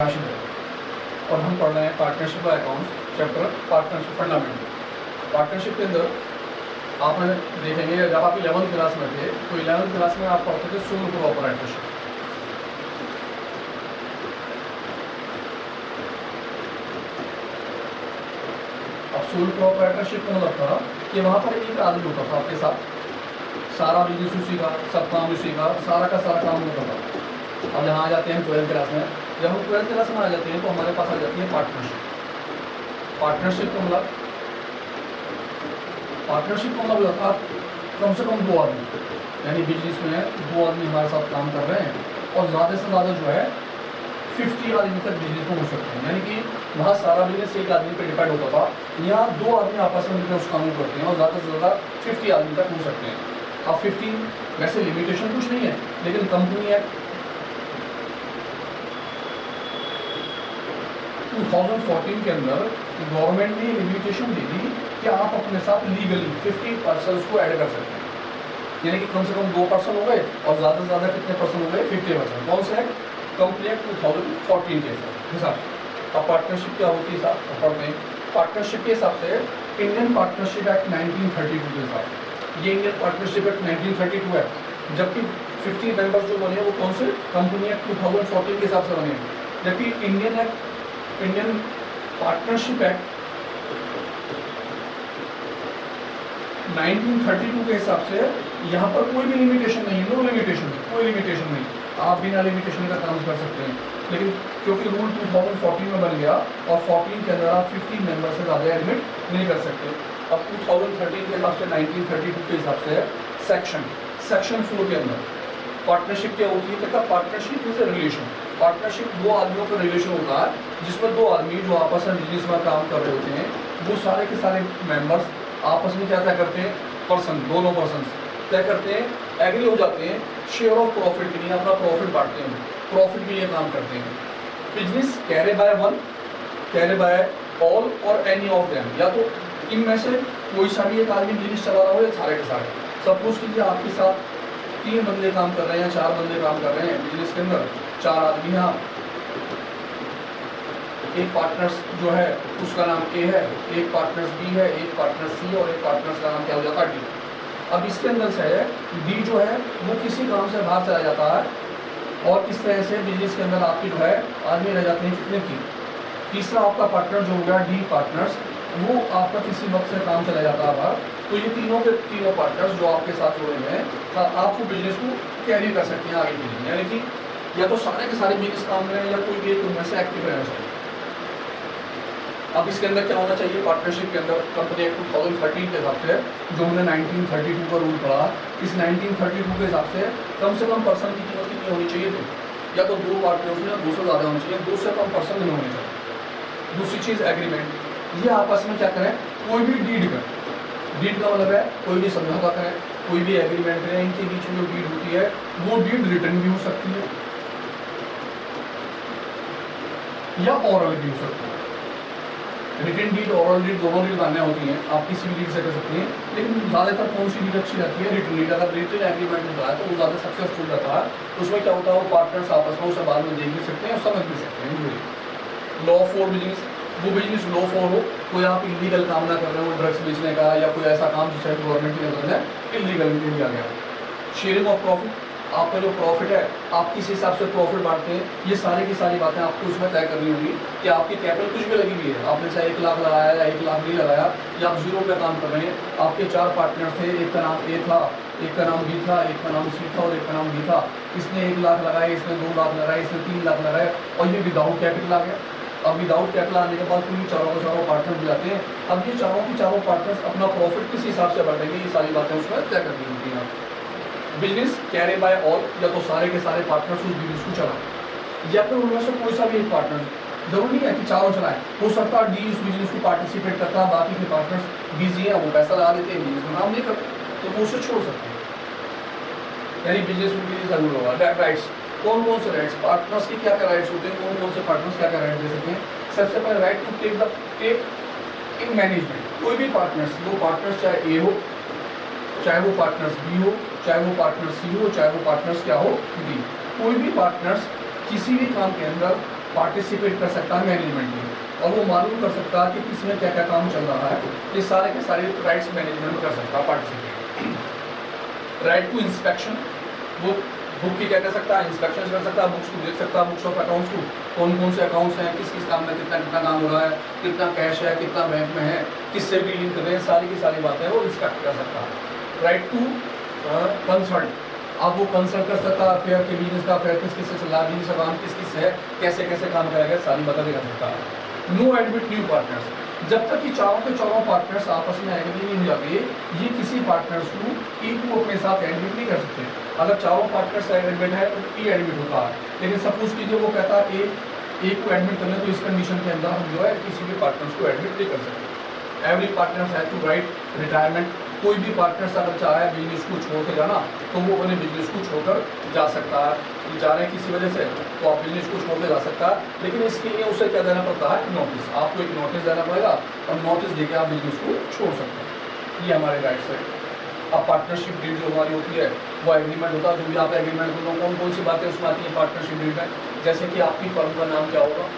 राशिद है और हम पढ़ रहे हैं partnership account chapter partnership fundamental. Partnership के अंदर आपने देखेंगे जब आप 11th क्लास में थे तो 11th क्लास में आप पढ़ते थे सोल प्रोपराइटरशिप। अब सोल प्रोपराइटरशिप का मतलब था कि वहाँ पर एक आदमी होता था आपके साथ, सारा बिजनेस उसी का, सब काम उसी का, सारा का सारा काम होता था। अब यहाँ आ जाते हैं 12th क्लास में, जब हम 12th क्लास में आ जाते हैं तो हमारे पास आ जाती है पार्टनरशिप। पार्टनरशिप का मतलब होता है कम से कम 2 आदमी, यानी बिजनेस में 2 आदमी हमारे साथ काम कर रहे हैं और ज़्यादा से ज़्यादा जो है 50 आदमी तक बिजनेस में हो सकते हैं। यानी कि वहाँ सारा बिजनेस एक आदमी पर डिपेंड होता था, यहाँ 2 आदमी आपस में मिलकर उस काम को करते हैं और ज़्यादा से ज़्यादा 50 आदमी तक हो सकते हैं। अब 50 वैसे लिमिटेशन कुछ नहीं है, लेकिन कंपनी एक्ट 2014 के अंदर गवर्नमेंट ने लिमिटेशन दे दी कि आप अपने साथ लीगली 50 पर्सन को ऐड कर सकते हैं, यानी कि कम से कम 2 पर्सन हो गए और ज़्यादा से ज़्यादा कितने पर्सन हो गए 50%। कौन से एक्ट? कंपनी एक्ट 2014 के हिसाब से। अब पार्टनरशिप क्या होती है साहब पढ़ते हैं। पार्टनरशिप के हिसाब से इंडियन पार्टनरशिप एक्ट 1932 के हिसाब से, ये इंडियन पार्टनरशिप एक्ट 1932 है, जबकि 50 मेंबर्स जो बने वो कौन से? कंपनी एक्ट 2014 के हिसाब से बने, जबकि इंडियन पार्टनरशिप एक्ट 1932 के हिसाब से यहाँ पर कोई भी लिमिटेशन नहीं, नो लिमिटेशन, कोई लिमिटेशन नहीं, आप बिना लिमिटेशन का काम कर सकते हैं। लेकिन क्योंकि रूल 2014 में बन गया और 14 के अंदर आप 50 मेंबर से ज़्यादा एडमिट नहीं कर सकते। अब 2013 के हिसाब से 1932 के हिसाब से सेक्शन 4 के अंदर पार्टनरशिप क्या होती है? कहता partnership is a relation. Partnership 2 आदमियों का रिलेशन होता है जिसमें 2 आदमी जो आपस में बिजनेस में काम कर रहे होते हैं, वो सारे के सारे मेंबर्स आपस में क्या तय करते हैं? दोनों पर्सन तय करते हैं, एग्री हो जाते हैं शेयर ऑफ प्रॉफिट के लिए, अपना प्रॉफिट बांटते हैं, प्रॉफिट के लिए काम करते हैं। Business carry by one, carry by all और एनी ऑफ देम, या तो इनमें से कोई सा भी एक आदमी बिजनेस चला रहा हो या सारे के सारे। सपोज कीजिए आपके साथ 3 बंदे काम कर रहे हैं, 4 बंदे काम कर रहे हैं बिजनेस के अंदर, 4 आदमी हैं आप। एक पार्टनर्स जो है उसका नाम ए है, एक पार्टनर्स बी है, एक पार्टनर सी और एक पार्टनर्स का नाम क्या हो जाता है डी। अब इसके अंदर से डी जो है वो किसी काम से बाहर चला जाता है और इस तरह से बिजनेस के अंदर आपके जो है आदमी रह जाते हैं कितने? 3। तीसरा आपका पार्टनर जो हो गया डी पार्टनर्स, वो आपका किसी वक्त से काम चला जाता है बाहर, तो ये तीनों पार्टनर्स जो आपके साथ जुड़े हुए हैं आप वो बिजनेस को कैरी कर सकते हैं आगे के लिए, यानी कि या तो सारे के सारे बिजनेस काम में या कोई भी एक उनमें से एक्टिव रहना चाहिए। अब इसके अंदर क्या होना चाहिए? पार्टनरशिप के अंदर कंपनी एक्ट 2013 के हिसाब से जो हमने 1932 का रूल पढ़ा, इस 1932 के हिसाब से कम पर्सन की कीमत कितनी होनी चाहिए? तो या तो 2 पार्टनर्स में 2 से ज़्यादा होनी चाहिए, 2 से कम पर्सन नहीं होने चाहिए। दूसरी चीज़ एग्रीमेंट, ये आपस में क्या करें? कोई भी डीड का मतलब है कोई भी समझौता करें, कोई भी एग्रीमेंट करें, इनके बीच में जो डीड होती है वो डीड रिटर्न भी हो सकती है या ओरल भी हो सकती है। रिटन डीड ओरल डीड दोनों डीड मान्य होती हैं, आप किसी भी डीड से कर सकते हैं, लेकिन ज़्यादातर कौन सी डीड अच्छी रहती है? Written deed. अगर रिटन एग्रीमेंट होता है तो वो ज़्यादा सक्सेसफुल रहता है। उसमें क्या होता है? वो पार्टनर्स आपस में उसे बाद में देख भी सकते हैं और समझ भी सकते हैं। लॉ फॉर बिजनेस, वो बिजनेस लॉ फॉर हो, कोई आप इलीगल काम ना कर रहे हो ड्रग्स बेचने का या कोई ऐसा काम जिससे गवर्नमेंट की नजर में इलीगल में लिया गया। शेयरिंग ऑफ प्रॉफिट, आपका जो प्रॉफिट है आप किस हिसाब से प्रॉफिट बांटते हैं, ये सारी की सारी बातें आपको उसमें तय करनी होगी कि आपकी कैपिटल कुछ भी लगी हुई है, आपने चाहे 1 लाख लगाया या 1 लाख नहीं लगाया या आप 0 पे काम कर रहे हैं। आपके 4 पार्टनर थे, एक का नाम ए था, एक का नाम बी था, एक का नाम सी था और एक का नाम डी था। इसने 1 लाख लगाया, इसने 2 लाख लगाया, इसने 3 लाख लगाया और ये विदाउट कैपिटल आ गया। अब विदाउट कैपिटल आने के बाद फिर चारों के चारों पार्टनर मिल जाते हैं। अब ये चारों की चारों पार्टनर्स अपना प्रॉफिट किस हिसाब से बांटेंगे, ये सारी बातें उसमें तय करनी होती हैं। बिजनेस कैरी बाय ऑल, या तो सारे के सारे पार्टनर्स उस बिजनेस को चलाएं या फिर उनमें से कोई सा भी एक पार्टनर, जरूरी नहीं है कि चारों चलाएं, हो सकता है डी उस बिजनेस को पार्टिसिपेट करता है, बाकी के पार्टनर्स बिजी हैं, वो पैसा लगा देते हैं, बिजनेस में काम नहीं करते, तो वो उसे छोड़ सकते हैं। यानी बिजनेस में बिजनेस जरूर होगा। राइट्स, कौन कौन से राइट्स पार्टनर्स के क्या क्या राइट्स होते हैं, कौन कौन से पार्टनर्स क्या क्या राइट दे सकते हैं? सबसे पहले right to take in management. कोई भी पार्टनर्स, वो पार्टनर्स चाहे ए हो, चाहे वो पार्टनर्स बी हो, चाहे वो पार्टनर सी हो, चाहे वो पार्टनर्स क्या हो डी, कोई भी पार्टनर्स किसी भी काम के अंदर पार्टिसिपेट कर सकता है मैनेजमेंट में, और वो मालूम कर सकता है कि किसमें क्या क्या काम चल रहा है। ये सारे के सारे राइट्स मैनेजमेंट में कर सकता है पार्टिसिपेट। राइट टू इंस्पेक्शन, वो बुक की क्या कर सकता है, इंस्पेक्शन कर सकता है, बुक्स को देख सकता है, बुक्स ऑफ अकाउंट्स को, कौन कौन से अकाउंट्स हैं, किस किस काम में कितना कितना काम हो रहा है, कितना कैश है, कितना बैंक में है, किससे डीलिंग कर रहे हैं, सारी की सारी बातें वो इंस्पेक्ट कर सकता है। राइट टू कंसल्ट, अब वो कंसल्ट कर सकता है अफेयर के बिजनेस का, अफेयर किस किस से चल रहा है, बिजनेस का काम किस किस है, कैसे कैसे काम करेगा, सारी बातें कर सकता है। नो एडमिट न्यू पार्टनर्स, जब तक कि चारों के चारों पार्टनर्स आपस में एग्री नहीं हो जाते, ये किसी पार्टनर्स को एक को अपने साथ एडमिट नहीं कर सकते। अगर चारों पार्टनर्स एडमिट है तो ई एडमिट होता है, लेकिन सपोज कीजिए वो कहता है एक को एडमिट करना, तो इस कंडीशन के अंदर हम जो है किसी भी पार्टनर्स को एडमिट नहीं कर सकते। Every partners has to right retirement, कोई भी पार्टनर्स अगर चाहे बिजनेस को छोड़ के जाना तो वो अपने बिजनेस को छोड़कर जा सकता है, जा रहे हैं किसी वजह से तो आप बिजनेस को छोड़ के जा सकता है, लेकिन इसके लिए उसे क्या देना पड़ता है, नोटिस। आपको एक नोटिस देना पड़ेगा और नोटिस देके आप बिजनेस को छोड़ सकते हैं। ये हमारे राइट्स है। अब पार्टनरशिप डीड जो हमारी होती है वो एग्रीमेंट होता है, जो भी आप एग्रीमेंट होता है, कौन कौन सी बातें उसमें आती हैं पार्टनरशिप डीड में, जैसे कि आपकी फर्म का नाम क्या होगा,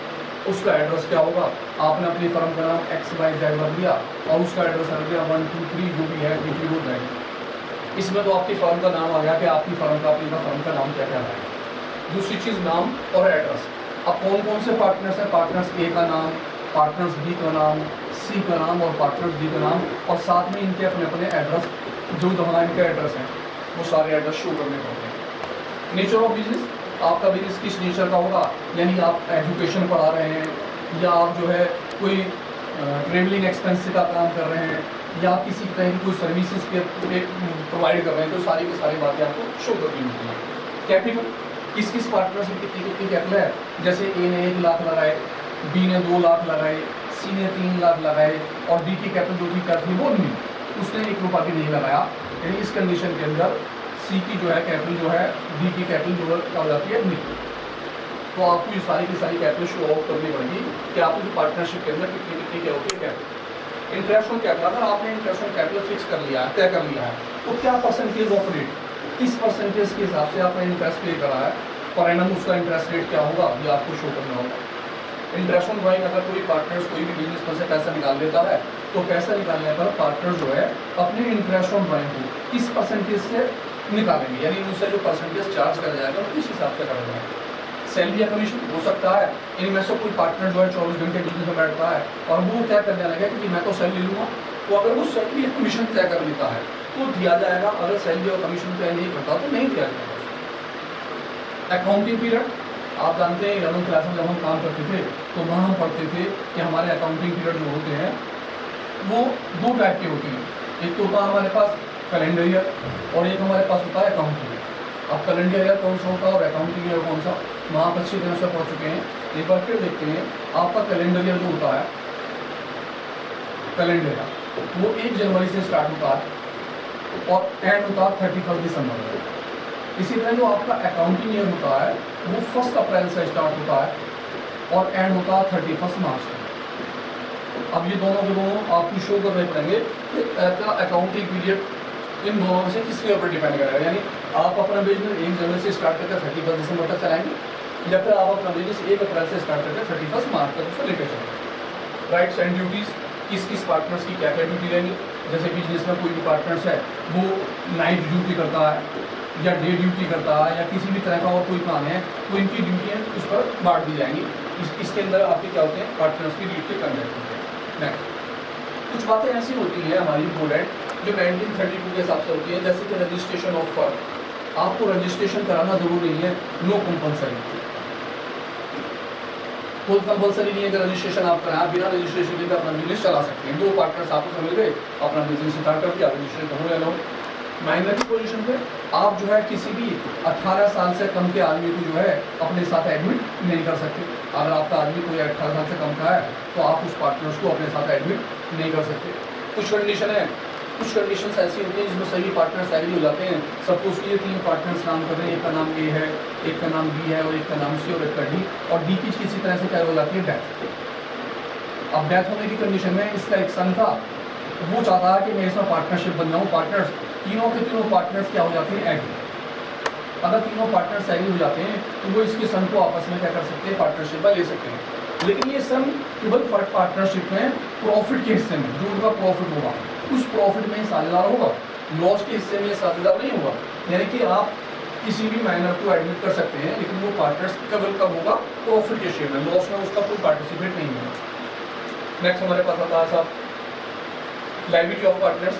उसका एड्रेस क्या होगा, आपने अपनी फर्म का नाम XYZ भर दिया और उसका एड्रेस रख दिया 1 2 3 जो भी है DP रोड है, इसमें तो आपकी फर्म का नाम आ गया कि आपकी फर्म का अपनी फर्म का नाम क्या क्या है। दूसरी चीज़ नाम और एड्रेस। अब कौन कौन से पार्टनर्स हैं, पार्टनर्स A का नाम, पार्टनर्स B का नाम, C का नाम और पार्टनर्स D का नाम, और साथ में इनके अपने अपने एड्रेस, जो हमारे इनके एड्रेस हैं वो सारे एड्रेस शो करने पड़ते हैं। नेचर ऑफ बिजनेस, आपका बिजनेस किस नेचर का होगा, यानी आप एजुकेशन पढ़ा रहे हैं या आप जो है कोई ट्रेवलिंग एक्सपेंस का काम कर रहे हैं या किसी तरह की कोई सर्विसेज के प्रोवाइड कर रहे हैं, तो सारी की सारी बातें आपको शो करनी होती हैं। कैपिटल, किस किस पार्टनर से कितनी कितनी कैपिटल है, जैसे A ने 1 लाख लगाए, B ने 2 लाख लगाए, C ने 3 लाख लगाए और D की कैपिटल जो थी क्या थी वो नहीं, उसने 1 रुपया भी नहीं लगाया, यानी इस कंडीशन के अंदर C की जो है कैपिटल जो है D की कैपिटल जो हो जाती है नहीं। तो आपको ये सारी की सारी कैपिटल शो आउट करनी पड़ेगी कि आपकी पार्टनरशिप के अंदर कितनी कितनी क्या होती है कैपिटल। इंटरेस्ट ऑन कैपिटल, अगर आपने इंटरेस्ट ऑन कैपिटल फिक्स कर लिया है, तय कर लिया है, तो क्या परसेंटेज ऑफ रेट, किस परसेंटेज के हिसाब से आपने इंटरेस्ट पे करा है, पर एनम उसका इंटरेस्ट रेट क्या होगा ये आपको शो करना होगा। इंटरेस्ट ऑन ड्राइंग, अगर कोई पार्टनर्स कोई भी बिजनेस पर से पैसा निकाल लेता है तो पैसा निकालने पर पार्टनर जो है अपने इंटरेस्ट ऑन ड्राइंग को किस परसेंटेज से निकालेंगे, यानी उनसे जो परसेंटेज चार्ज करा जाएगा किस हिसाब से करा जाएगा। सैलरी या कमीशन हो सकता है, इनमें से कोई पार्टनर जो है 24 घंटे बिजनेस में बैठता है और वो तय करने लगे कि मैं तो सैलरी लूँगा, तो अगर वो सैलरी या कमीशन तय कर लेता है तो दिया जाएगा, अगर सैलरी और कमीशन तय नहीं करता तो नहीं दिया जाएगा। अकाउंटिंग पीरियड, आप जानते हैं 11वीं क्लास में जब हम काम करते थे तो वहाँ हम पढ़ते थे कि हमारे अकाउंटिंग पीरियड जो होते हैं वो 2 टाइप के होते हैं, एक तो होता है हमारे पास कैलेंडर ईयर और एक हमारे पास होता है अकाउंटिंग ईयर। अब कैलेंडर ईयर कौन सा होता है और अकाउंटिंग ईयर कौन सा, वहाँ आप अच्छी तरह से पढ़ चुके हैं, एक बार फिर देखते हैं। आपका कैलेंडर ईयर जो होता है, कैलेंडर ईयर वो 1 जनवरी से स्टार्ट होता है और एंड होता है 31 दिसंबर में। इसी तरह जो आपका अकाउंटिंग ईयर होता है वो 1 अप्रैल से स्टार्ट होता है और एंड होता है 31 मार्च में। अब ये दोनों के दोनों आपको शो करने पड़ेंगे कि अकाउंटिंग पीरियड इन दोनों में से किसके ऊपर डिपेंड करेगा, यानी आप अपना बिजनेस 1 जनवरी से स्टार्ट करके 31 दिसंबर तक चलाएंगे या फिर आप अपना बिजनेस 1 अप्रैल से स्टार्ट करके 31 मार्च तक उसे लेकर चलेंगे। राइट्स एंड ड्यूटीज़, किस किस पार्टनर्स की क्या क्या ड्यूटी रहेंगी, जैसे बिजनेस में कोई भी पार्टनर्स है वो नाइट ड्यूटी करता है या डे ड्यूटी करता है या किसी भी तरह का और कोई काम है तो इनकी ड्यूटियाँ उस पर बांट दी जाएंगी। इसके अंदर आपके क्या होते हैं, पार्टनर्स की ड्यूटी कंडक्ट होते हैं। नेक्स्ट कुछ बातें ऐसी होती हैं हमारी इम्पोर्टेंट जो 1932 के हिसाब से होती है, जैसे कि रजिस्ट्रेशन ऑफ फर्म। आपको रजिस्ट्रेशन कराना जरूरी नहीं है, नो कंपलसरी, कोई कंपलसरी नहीं है कि रजिस्ट्रेशन आप कराएं, बिना रजिस्ट्रेशन के अपना बिजनेस चला सकते हैं। 2 पार्टनर्स आपस में मिल गए, अपना बिजनेस स्टार्ट कर दिया, रजिस्ट्रेशन हो लो। माइनॉरिटी पोजीशन पे आप जो है किसी भी 18 साल से कम के आदमी को जो है अपने साथ एडमिट नहीं कर सकते। अगर आपका आदमी कोई 18 साल से कम का है तो आप उस पार्टनर्स को अपने साथ एडमिट नहीं कर सकते। कुछ कंडीशन है, कुछ कंडीशंस ऐसी होती हैं जिसमें सभी पार्टनर्स एग्री हो जाते हैं। सपोज कि ये 3 पार्टनर्स काम कर रहे हैं, एक का नाम A है, एक का नाम B है और एक का नाम C और एक का D, और D की किसी तरह से क्या हो जाती है, डेथ। अब डेथ होने की कंडीशन में इसका एक सन था, वो चाहता है कि मैं इसमें पार्टनरशिप बन जाऊँ, पार्टनर्स तीनों के तीनों पार्टनर्स क्या हो जाते हैं, एग्री। अगर तीनों पार्टनर्स एग्री हो जाते हैं तो वो इसके सन को आपस में क्या कर सकते हैं, पार्टनरशिप में ले सकते हैं। लेकिन ये सन केवल पार्टनरशिप में प्रॉफिट के हिस्से में, जो उनका प्रॉफिट होगा उस प्रॉफिट में ही साझेदार होगा, लॉस के हिस्से में साझेदार नहीं होगा। यानी कि आप किसी भी माइनर को एडमिट कर सकते हैं, लेकिन वो पार्टनर्स केवल कब होगा, प्रॉफिट के शेयर में, लॉस में उसका कोई पार्टिसिपेट नहीं होगा। नेक्स्ट हमारे पास आता है साहब लायबिलिटी ऑफ पार्टनर्स।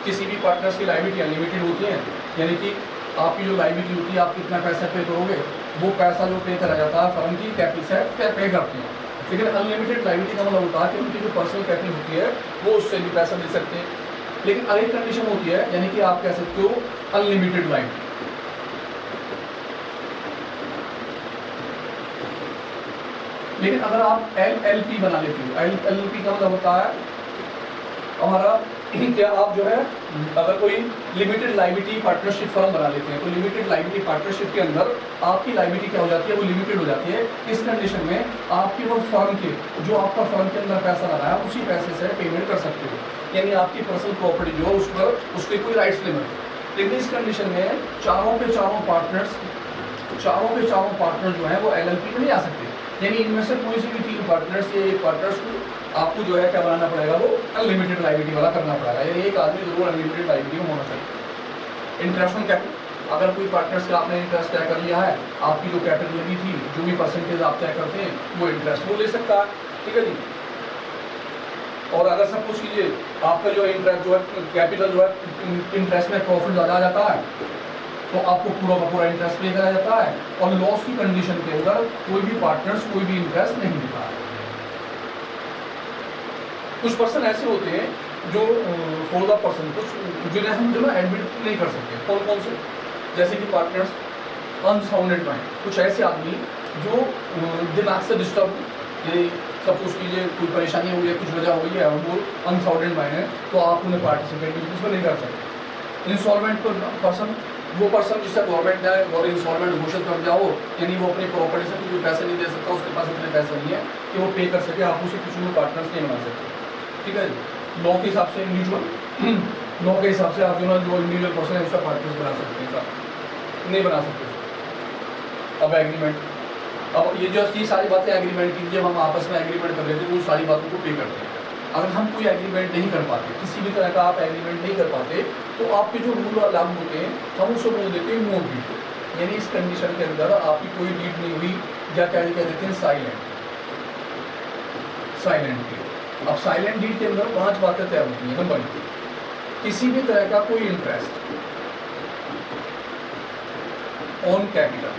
किसी भी पार्टनर्स की लायबिलिटी अनलिमिटेड होती है, यानी कि आपकी जो लायबिलिटी होती है, आप कितना पैसा पे करोगे, वो पैसा जो पे करा जाता है फर्म की कैपिटल से पे करते हैं। लेकिन अनलिमिटेड लायबिलिटी का मतलब होता है कि उनकी जो पर्सनल कैपिटल होती है वो उससे भी पैसा दे सकते हैं। लेकिन अगली कंडीशन होती है, यानी कि आप कह सकते हो अनलिमिटेड लायबिलिटी। लेकिन अगर आप LLP बना लेते हो, LLP का मतलब होता है हमारा क्या, आप जो है अगर कोई लिमिटेड लायबिलिटी पार्टनरशिप फर्म बना लेते हैं, तो लिमिटेड लायबिलिटी पार्टनरशिप के अंदर आपकी लायबिलिटी क्या हो जाती है, वो लिमिटेड हो जाती है। इस कंडीशन में आपकी वो फर्म के, जो आपका फर्म के अंदर पैसा लगाया उसी पैसे से पेमेंट कर सकते हो, यानी आपकी पर्सनल प्रॉपर्टी जो है उस पर उसके कोई राइट्स नहीं बनते। लेकिन इस कंडीशन में चारों के चारों पार्टनर जो है वो LLP में नहीं आ सकते, यानी इनमें से कोई से भी 3 पार्टनर्स या 1 पार्टनर्स को आपको जो है क्या बनाना पड़ेगा, वो अनलिमिटेड लायबिलिटी वाला करना पड़ेगा, यानी एक आदमी जरूर अनलिमिटेड लायबिलिटी में होना चाहिए। इंटरेस्ट ऑन कैपिटल, अगर कोई पार्टनर्स का आपने इंटरेस्ट तय कर लिया है, आपकी जो कैपिटल लगी थी, जो भी परसेंटेज आप तय करते हैं वो इंटरेस्ट वो ले सकता है, ठीक है जी। और अगर सब कुछ कीजिए आपका जो इंटरेस्ट जो है कैपिटल जो है इंटरेस्ट में प्रॉफिट ज़्यादा आ जाता है तो आपको पूरा का पूरा इंटरेस्ट पे करा जाता है, और लॉस की कंडीशन के अंदर कोई भी पार्टनर्स कोई भी इंटरेस्ट नहीं देता है। कुछ पर्सन ऐसे होते हैं जो फॉर द पर्सन, कुछ जिन्हें हम जो ना एडमिट नहीं कर सकते, कौन कौन से, जैसे कि पार्टनर्स अनसाउंडेड माइंड, कुछ ऐसे आदमी जो दिमाग से डिस्टर्ब, ये सब कुछ कीजिए कोई परेशानी हो गई है, कुछ वजह हो गई है और वो अनसाउंडेड माइंड है, तो आप उन्हें पार्टिसिपेट इसमें नहीं कर सकते। इंस्टॉलमेंट पर्सन, वो पर्सन जिससे गवर्नमेंट ने और इंस्टॉलमेंट घोषित कर दिया हो, यानी वो अपनी प्रॉपर्टी से कोई पैसे नहीं दे सकता, उसके पास इतने पैसे नहीं है कि वो पे कर सके, आप उसे किसी में पार्टनर्स नहीं बना सकते, ठीक है। लॉ के हिसाब से इंडिविजुअल, लॉ के हिसाब से आप जो इंडिविजुअल पर्सन है उसका पार्टनर्स बना सकते हैं, नहीं बना सकते। अब एग्रीमेंट, अब ये जो ये सारी बातें एग्रीमेंट की, जब हम आपस में एग्रीमेंट कर रहे थे तो उन सारी बातों को पे करते हैं। अगर हम कोई एग्रीमेंट नहीं कर पाते, किसी भी तरह का आप एग्रीमेंट नहीं कर पाते, तो आपके जो रूल लागू होते हैं हम उसको बोल देते हैं नो डीड, यानी इस कंडीशन के अंदर आपकी कोई डीड नहीं हुई, या क्या देते हैं साइलेंट डीड। अब साइलेंट डीड के अंदर 5 बातें तय होती हैं। नंबर 1, किसी भी तरह का कोई इंटरेस्ट ऑन कैपिटल,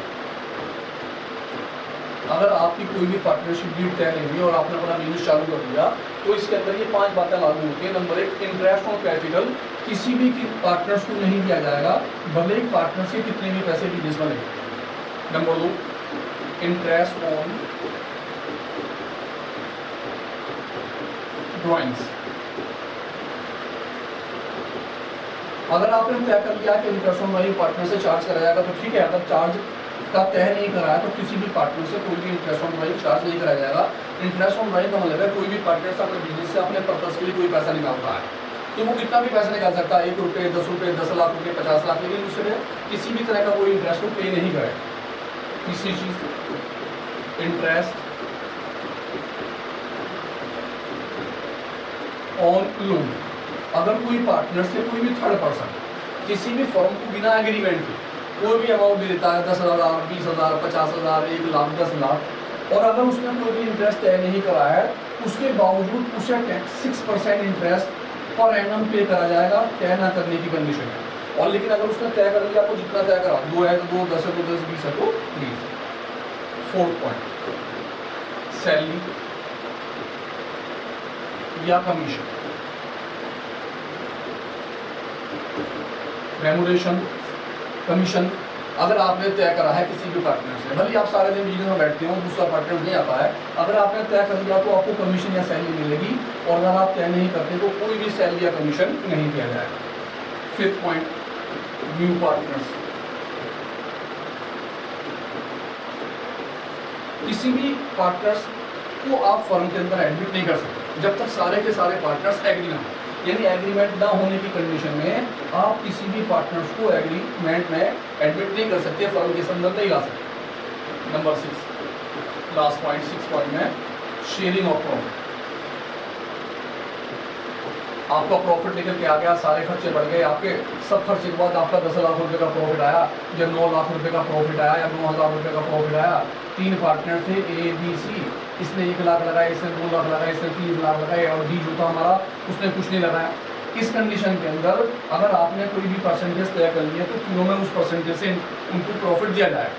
अगर आपकी कोई भी पार्टनरशिप डीड तय नहीं हुई और आपने अपना बिजनेस चालू कर दिया, तो इसके अंदर ये 5 बातें लागू होती हैं। नंबर 1, इंटरेस्ट ऑन कैपिटल किसी भी पार्टनर्स को नहीं दिया जाएगा, भले ही पार्टनर से कितने भी पैसे बिजनेस में लगे। नंबर 2, इंटरेस्ट ऑन ड्रॉइंग्स, अगर आपने तय कर लिया कि इंटरेस्ट ऑन ड्रॉइंग पार्टनर से चार्ज करा जाएगा तो ठीक है, अगर चार्ज का तय नहीं कराया तो किसी भी पार्टनर से कोई भी इंटरेस्ट ऑन ड्रॉइंग चार्ज नहीं कराया जाएगा। इंटरेस्ट ऑन ड्रॉइंग का मतलब है कोई भी पार्टनर से अपने बिजनेस से अपने पर्पस के लिए कोई पैसा निकालता है तो वो कितना भी पैसा निकाल सकता है, 1 रुपये, 10 रुपये, 10 लाख रुपये, 50 लाख, लेकिन उसने किसी भी तरह का कोई इंटरेस्ट को पे नहीं करे। तीसरी चीज, इंटरेस्ट ऑन लोन, अगर कोई पार्टनर से कोई भी थर्ड पर्सन किसी भी फर्म को बिना एग्रीमेंट के कोई भी अमाउंट दे देता है, 10,000, 20,000, 50,000, 1 लाख, 10 लाख, और अगर उसने कोई भी इंटरेस्ट तय नहीं करा है, उसके बावजूद उसे 6% इंटरेस्ट पर एनम पे करा जाएगा, तय ना करने की कंडीशन है। और लेकिन अगर उसने तय कर लिया तो जितना तय करा, 2 है तो 2, 10 है तो 10, 20 है तो 20। 4th पॉइंट, सैलरी या कमीशन, रेमुनेशन, कमीशन, अगर आपने तय करा है किसी भी पार्टनर से, भले आप सारे दिन बिजनेस में बैठते हो, दूसरा पार्टनर नहीं आता है, अगर आपने तय कर दिया तो आपको कमीशन या सैलरी मिलेगी, और अगर आप तय नहीं करते तो कोई भी सैलरी या कमीशन नहीं दिया जाएगा। 5th पॉइंट, न्यू पार्टनर्स, किसी भी पार्टनर्स को आप फर्म के अंदर एडमिट नहीं कर सकते जब तक सारे के सारे पार्टनर्स एग्री ना हो। यानी एग्रीमेंट ना होने की कंडीशन में आप किसी भी पार्टनर्स को एग्रीमेंट में एडमिट नहीं कर सकते, फर्म के अंदर नहीं ला सकते। नंबर 6, लास्ट पॉइंट 6 पॉइंट में शेयरिंग ऑफ प्रॉफिट। आपका प्रॉफिट निकल के आ गया, सारे खर्चे बढ़ गए, आपके सब खर्चे के बाद आपका 10 लाख रुपए का प्रॉफिट आया, या 9 लाख रुपए का प्रॉफिट आया, या 9,000 रुपए का प्रॉफिट आया। 3 पार्टनर थे ए बी सी, इसने 1 लाख लगाया, इसने 2 लाख लगाया, इसने 3 लाख लगाए, और डी जो था हमारा उसने कुछ नहीं लगाया। इस कंडीशन के अंदर अगर आपने कोई भी परसेंटेज तय कर लिया तो तीनों में उस परसेंटेज से उनको प्रॉफिट दिया जाए,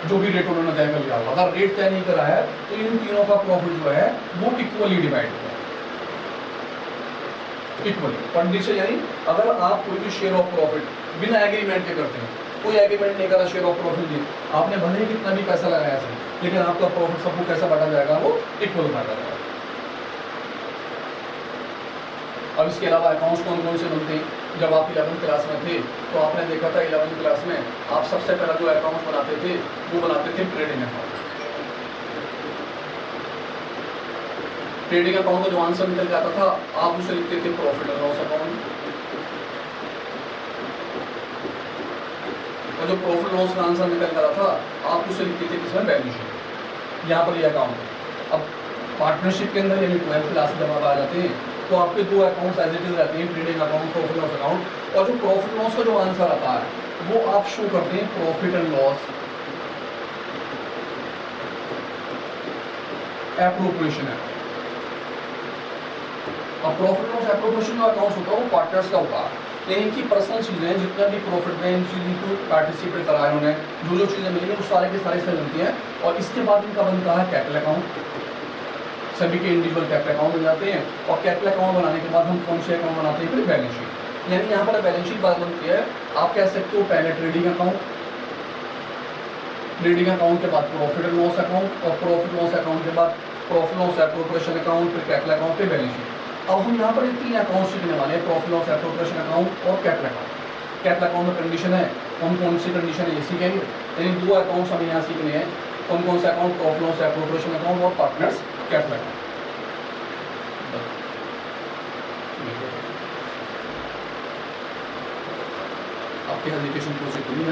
जो भी रेट उन्होंने तय कर लिया होगा। अगर रेट तय नहीं करा है तो इन तीनों का प्रॉफिट जो है वो इक्वली डिवाइड होगा, इक्वली कंडीशन। यानी अगर आप कोई भी शेयर ऑफ प्रॉफिट बिना एग्रीमेंट के करते हैं, कोई एग्रीमेंट नहीं करा, शेयर ऑफ प्रॉफिट दी, आपने भले ही कितना भी पैसा लगाया था, लेकिन आपका प्रॉफिट सबको कैसा बांटा जाएगा, वो इक्वल बांटा जाएगा। अब इसके अलावा अकाउंट्स कौन कौन से बनते हैं? जब आप 11वीं क्लास में थे तो आपने देखा था 11वीं क्लास में आप सबसे पहला जो अकाउंट बनाते थे वो बनाते थे ट्रेडिंग अकाउंट। ट्रेडिंग अकाउंट का जो आंसर निकल जाता था आप उसे लिखते थे प्रॉफिट एंड लॉस अकाउंट, और जो प्रॉफिट लॉस का आंसर निकल रहा था आप उसे लिखते थे किसमें, बैलेंस शीट। यहाँ पर ये अकाउंट है। अब पार्टनरशिप के अंदर यानी 12th क्लास जब आप आ जाते हैं तो आपके 2 अकाउंट्स एज इट इज रहते हैं, trading account, profit loss account. और जो प्रॉफिट लॉस का जो आंसर आता है वो आप शो करते हैं प्रॉफिट एंड लॉस एप्रोप्रिएशन है। अब प्रॉफिट लॉस एप्रोप्रिएशन का अकाउंट होता है वो पार्टनर्स का होता है, यानी कि पर्सनल चीजें जितना भी प्रॉफिट में इन चीजों को पार्टिसिपेट कराए उन्होंने, जो चीजें मिलेंगी वो सारे के सारे से बनती हैं। और इसके बाद इनका बनता है कैपिटल अकाउंट, सभी के इंडिविजुअल कैपिटल अकाउंट बन जाते हैं। और कैपिटल अकाउंट बनाने के बाद हम कौन से अकाउंट बनाते हैं, फिर बैलेंस शीट। यानी यहाँ पर बैलेंस शीट बात बनती है, आप कह सकते हो पहले ट्रेडिंग अकाउंट, ट्रेडिंग अकाउंट के बाद प्रॉफिट एंड लॉस अकाउंट, और प्रॉफिट लॉस अकाउंट के बाद प्रॉफिट लॉस एप्रोप्रिएशन अकाउंट, फिर कैपिटल अकाउंट, फिर बैलेंस शीट। अब हम यहाँ पर 3 अकाउंट सीखने वाले हैं, प्रॉफिट लॉस एप्रोप्रिएशन अकाउंट और कैपिटल अकाउंट। कैपिटल अकाउंट में कंडीशन है, कौन कौन सी कंडीशन है ये सीखेंगे। यानी 2 अकाउंट्स हमें यहाँ सीखने हैं, कौन कौन से account, profit loss appropriation account और पार्टनर्स कैपिटल अकाउंट। आपके एजुकेशन प्रोसेस